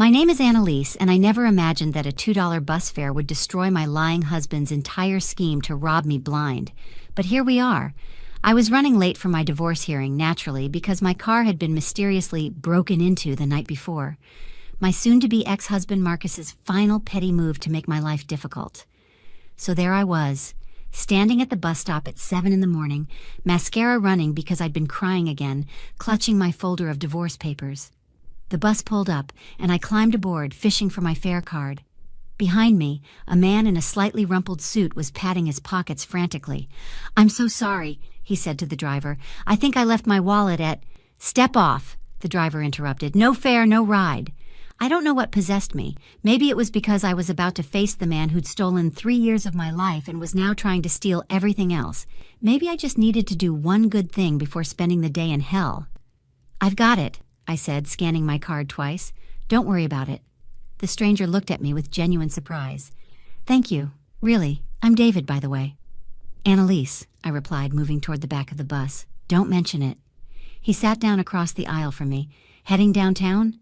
My name is Annalise, and I never imagined that a $2 bus fare would destroy my lying husband's entire scheme to rob me blind. But here we are. I was running late for my divorce hearing, naturally, because my car had been mysteriously broken into the night before. My soon-to-be ex-husband Marcus's final petty move to make my life difficult. So there I was, standing at the bus stop at 7 in the morning, mascara running because I'd been crying again, clutching my folder of divorce papers. The bus pulled up, and I climbed aboard, fishing for my fare card. Behind me, a man in a slightly rumpled suit was patting his pockets frantically. "I'm so sorry," he said to the driver. "I think I left my wallet at—" "Step off," the driver interrupted. "No fare, no ride." I don't know what possessed me. Maybe it was because I was about to face the man who'd stolen 3 years of my life and was now trying to steal everything else. Maybe I just needed to do one good thing before spending the day in hell. "I've got it," I said, scanning my card twice. "Don't worry about it." The stranger looked at me with genuine surprise. "Thank you. Really. I'm David, by the way." "Annalise," I replied, moving toward the back of the bus. "Don't mention it." He sat down across the aisle from me. "Heading downtown?"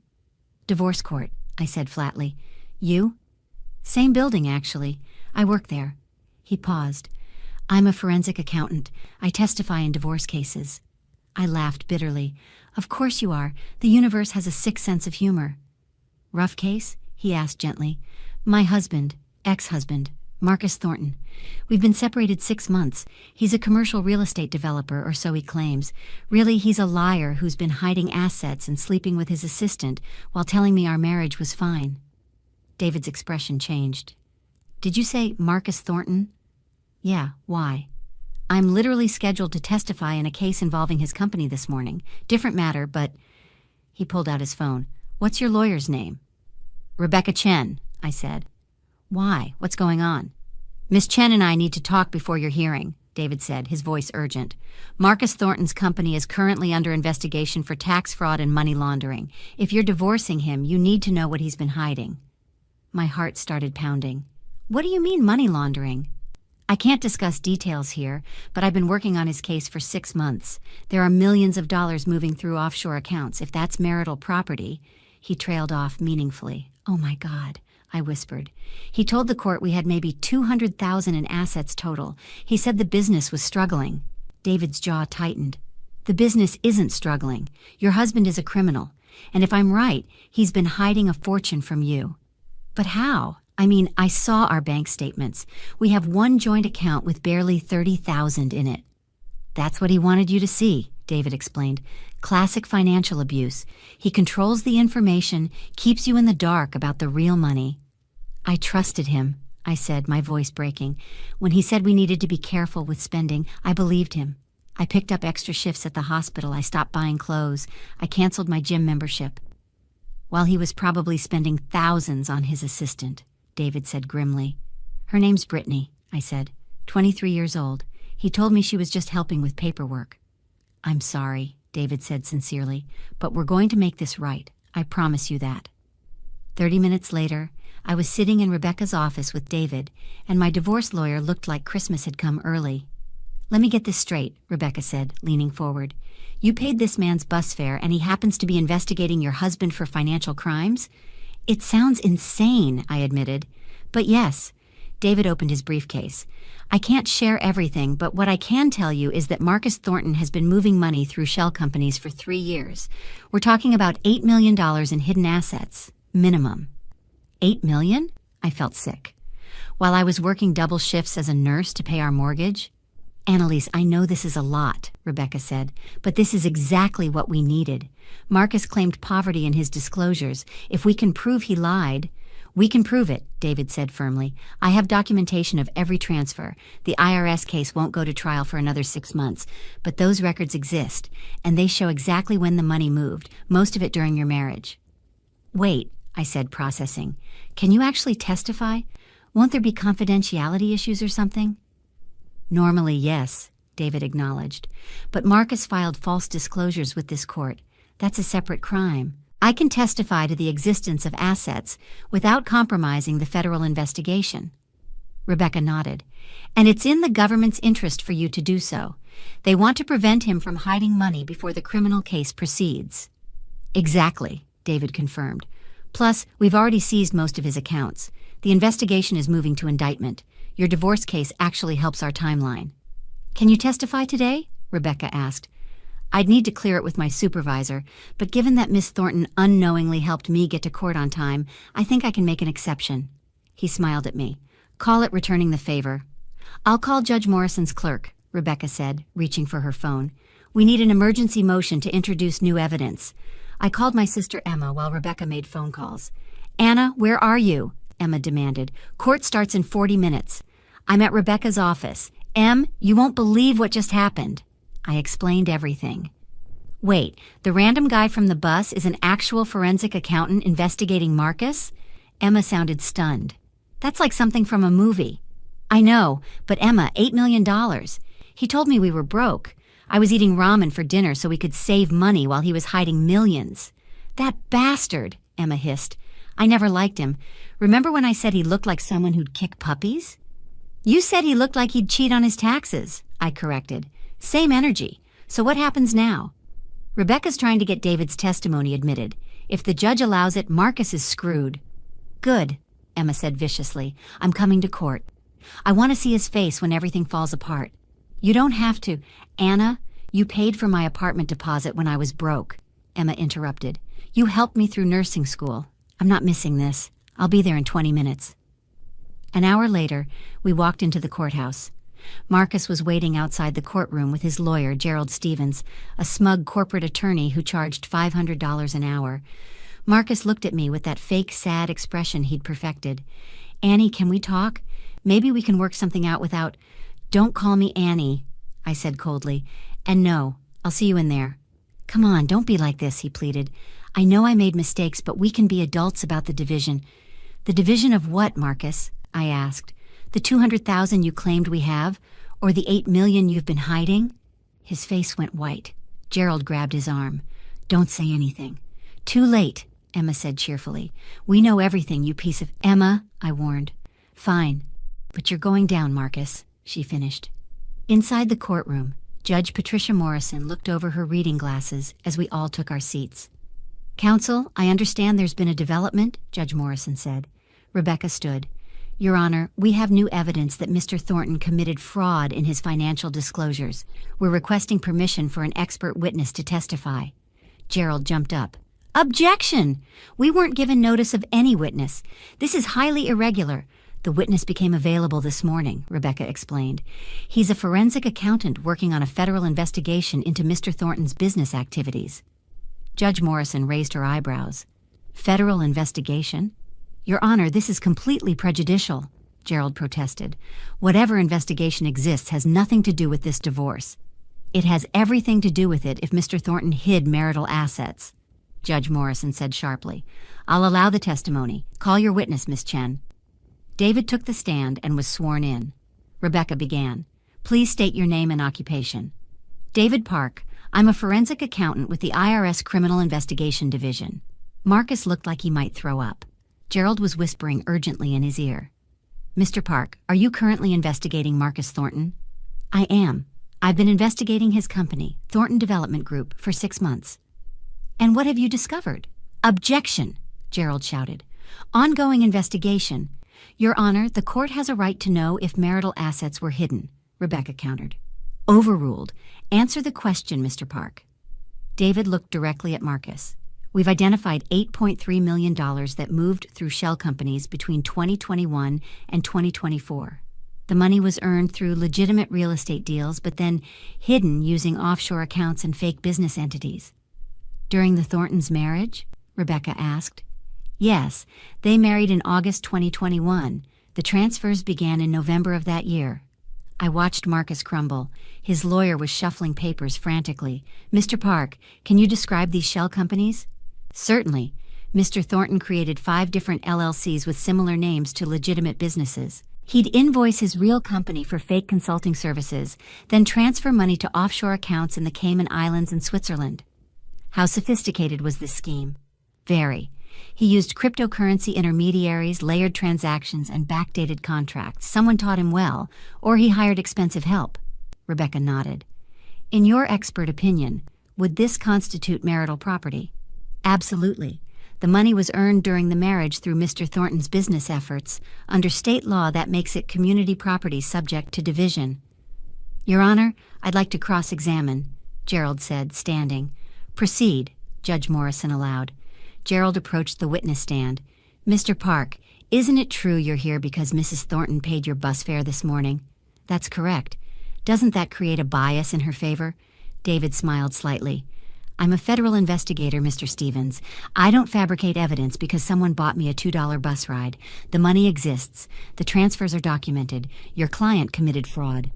"Divorce court," I said flatly. "You?" "Same building, actually. I work there." He paused. "I'm a forensic accountant. I testify in divorce cases." I laughed bitterly. "Of course you are. The universe has a sick sense of humor." "Rough case?" he asked gently. "My husband, ex-husband, Marcus Thornton. We've been separated 6 months. He's a commercial real estate developer, or so he claims. Really, he's a liar who's been hiding assets and sleeping with his assistant while telling me our marriage was fine." David's expression changed. "Did you say Marcus Thornton?" "Yeah, why?" "I'm literally scheduled to testify in a case involving his company this morning. Different matter, but—" He pulled out his phone. "What's your lawyer's name?" "Rebecca Chen," I said. "Why? What's going on?" "Miss Chen and I need to talk before your hearing," David said, his voice urgent. "Marcus Thornton's company is currently under investigation for tax fraud and money laundering. If you're divorcing him, you need to know what he's been hiding." My heart started pounding. "What do you mean, money laundering?" "I can't discuss details here, but I've been working on his case for 6 months. There are millions of dollars moving through offshore accounts. If that's marital property—" He trailed off meaningfully. "Oh my God," I whispered. "He told the court we had maybe $200,000 in assets total. He said the business was struggling." David's jaw tightened. "The business isn't struggling. Your husband is a criminal. And if I'm right, he's been hiding a fortune from you." "But how? I mean, I saw our bank statements. We have one joint account with barely $30,000 in it." "That's what he wanted you to see," David explained. "Classic financial abuse. He controls the information, keeps you in the dark about the real money." "I trusted him," I said, my voice breaking. "When he said we needed to be careful with spending, I believed him. I picked up extra shifts at the hospital. I stopped buying clothes. I canceled my gym membership." "While he was probably spending thousands on his assistant," David said grimly. "Her name's Brittany," I said. 23 years old. He told me she was just helping with paperwork." "I'm sorry," David said sincerely, "but we're going to make this right. I promise you that." 30 minutes later, I was sitting in Rebecca's office with David, and my divorce lawyer looked like Christmas had come early. "Let me get this straight," Rebecca said, leaning forward. "You paid this man's bus fare, and he happens to be investigating your husband for financial crimes?" "It sounds insane," I admitted. "But yes." David opened his briefcase. "I can't share everything, but what I can tell you is that Marcus Thornton has been moving money through shell companies for 3 years. We're talking about $8 million in hidden assets. Minimum." $8 million? I felt sick. While I was working double shifts as a nurse to pay our mortgage? "Annalise, I know this is a lot," Rebecca said, "but this is exactly what we needed. Marcus claimed poverty in his disclosures. If we can prove he lied—" "We can prove it," David said firmly. "I have documentation of every transfer. The IRS case won't go to trial for another 6 months, but those records exist, and they show exactly when the money moved, most of it during your marriage." "Wait," I said, processing. "Can you actually testify? Won't there be confidentiality issues or something?" "Normally, yes," David acknowledged. "But Marcus filed false disclosures with this court. That's a separate crime. I can testify to the existence of assets without compromising the federal investigation." Rebecca nodded. "And it's in the government's interest for you to do so. They want to prevent him from hiding money before the criminal case proceeds." "Exactly," David confirmed. Plus, we've already seized most of his accounts. The investigation is moving to indictment. Your divorce case actually helps our timeline. Can you testify today? Rebecca asked. I'd need to clear it with my supervisor, but given that Miss Thornton unknowingly helped me get to court on time, I think I can make an exception. He smiled at me. Call it returning the favor. I'll call Judge Morrison's clerk, Rebecca said, reaching for her phone. We need an emergency motion to introduce new evidence. I called my sister Emma while Rebecca made phone calls. Anna, where are you? Emma demanded. Court starts in 40 minutes. I'm at Rebecca's office. Em, you won't believe what just happened. I explained everything. Wait, the random guy from the bus is an actual forensic accountant investigating Marcus? Emma sounded stunned. That's like something from a movie. I know, but Emma, $8 million. He told me we were broke. I was eating ramen for dinner so we could save money while he was hiding millions. That bastard, Emma hissed. I never liked him. Remember when I said he looked like someone who'd kick puppies? You said he looked like he'd cheat on his taxes, I corrected. Same energy. So what happens now? Rebecca's trying to get David's testimony admitted. If the judge allows it, Marcus is screwed. Good, Emma said viciously. I'm coming to court. I want to see his face when everything falls apart. You don't have to. Anna, you paid for my apartment deposit when I was broke, Emma interrupted. You helped me through nursing school. I'm not missing this. I'll be there in 20 minutes. An hour later, we walked into the courthouse. Marcus was waiting outside the courtroom with his lawyer, Gerald Stevens, a smug corporate attorney who charged $500 an hour. Marcus looked at me with that fake, sad expression he'd perfected. Annie, can we talk? Maybe we can work something out without... Don't call me Annie, I said coldly. And no, I'll see you in there. Come on, don't be like this, he pleaded. I know I made mistakes, but we can be adults about the division. The division of what, Marcus? I asked. The $200,000 you claimed we have, or the $8 million you've been hiding? His face went white. Gerald grabbed his arm. Don't say anything. Too late, Emma said cheerfully. We know everything, you piece of... Emma, I warned. Fine, but you're going down, Marcus, she finished. Inside the courtroom, Judge Patricia Morrison looked over her reading glasses as we all took our seats. Counsel, I understand there's been a development, Judge Morrison said. Rebecca stood. Your Honor, we have new evidence that Mr. Thornton committed fraud in his financial disclosures. We're requesting permission for an expert witness to testify. Gerald jumped up. Objection! We weren't given notice of any witness. This is highly irregular. The witness became available this morning, Rebecca explained. He's a forensic accountant working on a federal investigation into Mr. Thornton's business activities. Judge Morrison raised her eyebrows. Federal investigation? Your Honor, this is completely prejudicial, Gerald protested. Whatever investigation exists has nothing to do with this divorce. It has everything to do with it if Mr. Thornton hid marital assets, Judge Morrison said sharply. I'll allow the testimony. Call your witness, Miss Chen. David took the stand and was sworn in. Rebecca began. Please state your name and occupation. David Park. I'm a forensic accountant with the IRS Criminal Investigation Division. Marcus looked like he might throw up. Gerald was whispering urgently in his ear. Mr. Park, are you currently investigating Marcus Thornton? I am. I've been investigating his company, Thornton Development Group, for 6 months. And what have you discovered? Objection, Gerald shouted. Ongoing investigation. Your Honor, the court has a right to know if marital assets were hidden, Rebecca countered. Overruled. Answer the question, Mr. Park. David looked directly at Marcus. We've identified $8.3 million that moved through shell companies between 2021 and 2024. The money was earned through legitimate real estate deals, but then hidden using offshore accounts and fake business entities. During the Thorntons' marriage? Rebecca asked. Yes, they married in August 2021. The transfers began in November of that year. I watched Marcus crumble. His lawyer was shuffling papers frantically. Mr. Park, can you describe these shell companies? Certainly. Mr. Thornton created 5 different LLCs with similar names to legitimate businesses. He'd invoice his real company for fake consulting services, then transfer money to offshore accounts in the Cayman Islands and Switzerland. How sophisticated was this scheme? Very. He used cryptocurrency intermediaries, layered transactions, and backdated contracts. Someone taught him well, or he hired expensive help. Rebecca nodded. In your expert opinion, would this constitute marital property? Absolutely. The money was earned during the marriage through Mr. Thornton's business efforts. Under state law, that makes it community property subject to division. Your Honor, I'd like to cross-examine, Gerald said, standing. Proceed, Judge Morrison allowed. Gerald approached the witness stand. Mr. Park, isn't it true you're here because Mrs. Thornton paid your bus fare this morning? That's correct. Doesn't that create a bias in her favor? David smiled slightly. I'm a federal investigator, Mr. Stevens. I don't fabricate evidence because someone bought me a $2 bus ride. The money exists. The transfers are documented. Your client committed fraud.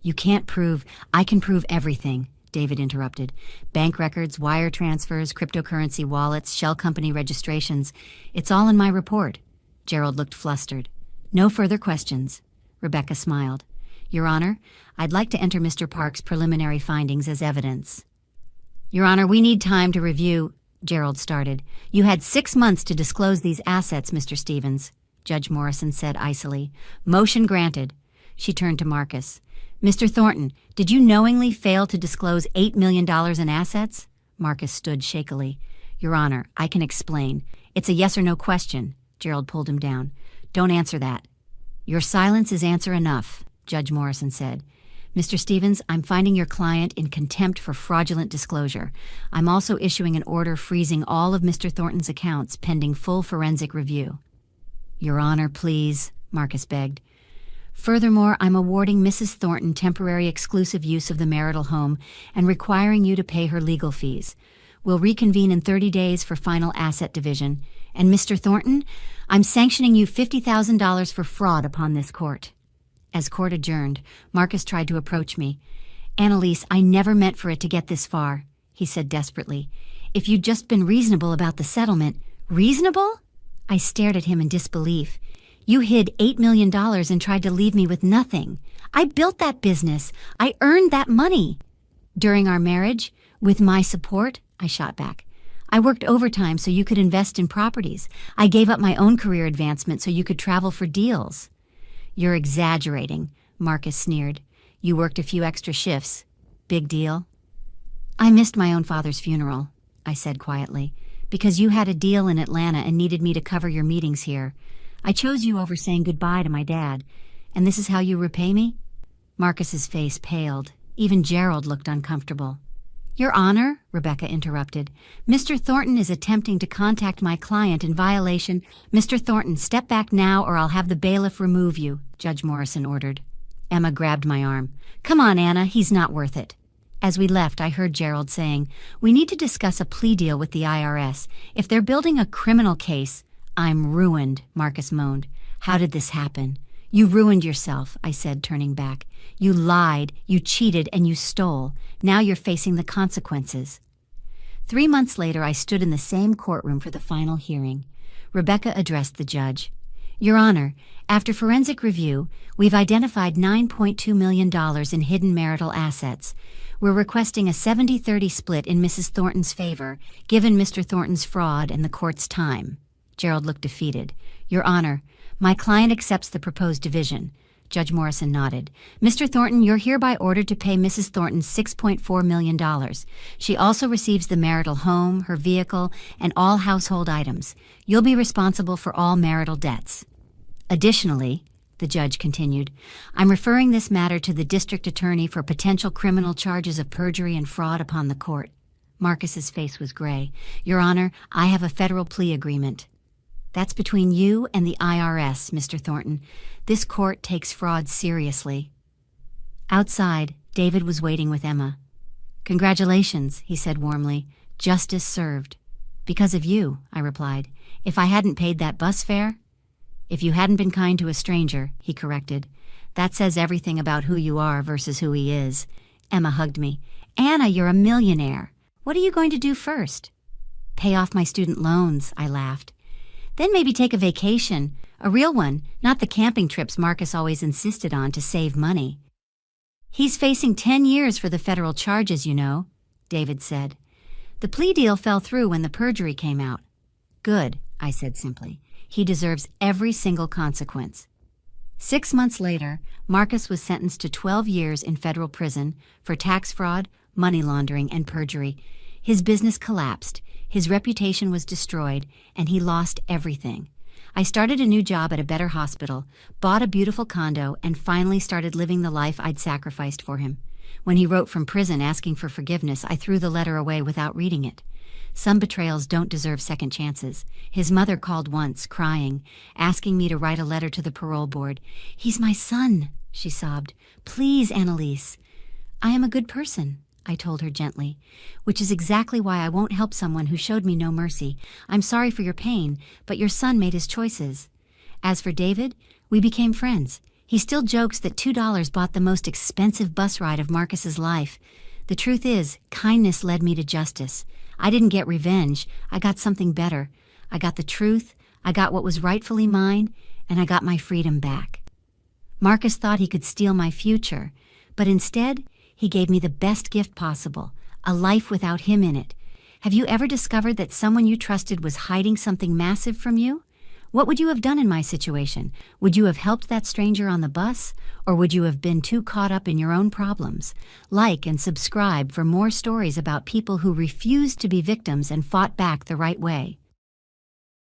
You can't prove. I can prove everything, David interrupted. Bank records, wire transfers, cryptocurrency wallets, shell company registrations. It's all in my report. Gerald looked flustered. No further questions. Rebecca smiled. Your Honor, I'd like to enter Mr. Park's preliminary findings as evidence. Your Honor, we need time to review, Gerald started. You had 6 months to disclose these assets, Mr. Stevens, Judge Morrison said icily. Motion granted. She turned to Marcus. Mr. Thornton, did you knowingly fail to disclose $8 million in assets? Marcus stood shakily. Your Honor, I can explain. It's a yes or no question. Gerald pulled him down. Don't answer that. Your silence is answer enough, Judge Morrison said. Mr. Stevens, I'm finding your client in contempt for fraudulent disclosure. I'm also issuing an order freezing all of Mr. Thornton's accounts pending full forensic review. Your Honor, please, Marcus begged. Furthermore, I'm awarding Mrs. Thornton temporary exclusive use of the marital home and requiring you to pay her legal fees. We'll reconvene in 30 days for final asset division. And Mr. Thornton, I'm sanctioning you $50,000 for fraud upon this court. As court adjourned, Marcus tried to approach me. Annalise, I never meant for it to get this far, he said desperately. If you'd just been reasonable about the settlement. Reasonable? I stared at him in disbelief. You hid $8 million and tried to leave me with nothing. I built that business. I earned that money. During our marriage, with my support, I shot back. I worked overtime so you could invest in properties. I gave up my own career advancement so you could travel for deals. You're exaggerating, Marcus sneered. You worked a few extra shifts. Big deal? I missed my own father's funeral, I said quietly, because you had a deal in Atlanta and needed me to cover your meetings here. I chose you over saying goodbye to my dad. And this is how you repay me? Marcus's face paled. Even Gerald looked uncomfortable. Your Honor, Rebecca interrupted, Mr. Thornton is attempting to contact my client in violation. Mr. Thornton, step back now or I'll have the bailiff remove you, Judge Morrison ordered. Emma grabbed my arm. Come on, Anna, he's not worth it. As we left, I heard Gerald saying, we need to discuss a plea deal with the IRS. If they're building a criminal case, I'm ruined, Marcus moaned. How did this happen? You ruined yourself, I said, turning back. You lied, you cheated, and you stole. Now you're facing the consequences. 3 months later, I stood in the same courtroom for the final hearing. Rebecca addressed the judge. Your Honor, after forensic review, we've identified $9.2 million in hidden marital assets. We're requesting a 70-30 split in Mrs. Thornton's favor, given Mr. Thornton's fraud and the court's time. Gerald looked defeated. Your Honor, my client accepts the proposed division. Judge Morrison nodded. Mr. Thornton, you're hereby ordered to pay Mrs. Thornton $6.4 million. She also receives the marital home, her vehicle, and all household items. You'll be responsible for all marital debts. Additionally, the judge continued, I'm referring this matter to the district attorney for potential criminal charges of perjury and fraud upon the court. Marcus's face was gray. Your Honor, I have a federal plea agreement. That's between you and the IRS, Mr. Thornton. This court takes fraud seriously. Outside, David was waiting with Emma. Congratulations, he said warmly. Justice served. Because of you, I replied. If I hadn't paid that bus fare? If you hadn't been kind to a stranger, he corrected. That says everything about who you are versus who he is. Emma hugged me. Anna, you're a millionaire. What are you going to do first? Pay off my student loans, I laughed. Then maybe take a vacation, a real one, not the camping trips Marcus always insisted on to save money. He's facing 10 years for the federal charges, you know, David said. The plea deal fell through when the perjury came out. Good, I said simply. He deserves every single consequence. 6 months later, Marcus was sentenced to 12 years in federal prison for tax fraud, money laundering, and perjury. His business collapsed. His reputation was destroyed, and he lost everything. I started a new job at a better hospital, bought a beautiful condo, and finally started living the life I'd sacrificed for him. When he wrote from prison asking for forgiveness, I threw the letter away without reading it. Some betrayals don't deserve second chances. His mother called once, crying, asking me to write a letter to the parole board. "He's my son," she sobbed. "Please, Annalise." "I am a good person," I told her gently, "which is exactly why I won't help someone who showed me no mercy. I'm sorry for your pain, but your son made his choices." As for David, we became friends. He still jokes that $2 bought the most expensive bus ride of Marcus's life. The truth is, kindness led me to justice. I didn't get revenge. I got something better. I got the truth, I got what was rightfully mine, and I got my freedom back. Marcus thought he could steal my future, but instead, he gave me the best gift possible, a life without him in it. Have you ever discovered that someone you trusted was hiding something massive from you? What would you have done in my situation? Would you have helped that stranger on the bus, or would you have been too caught up in your own problems? Like and subscribe for more stories about people who refused to be victims and fought back the right way.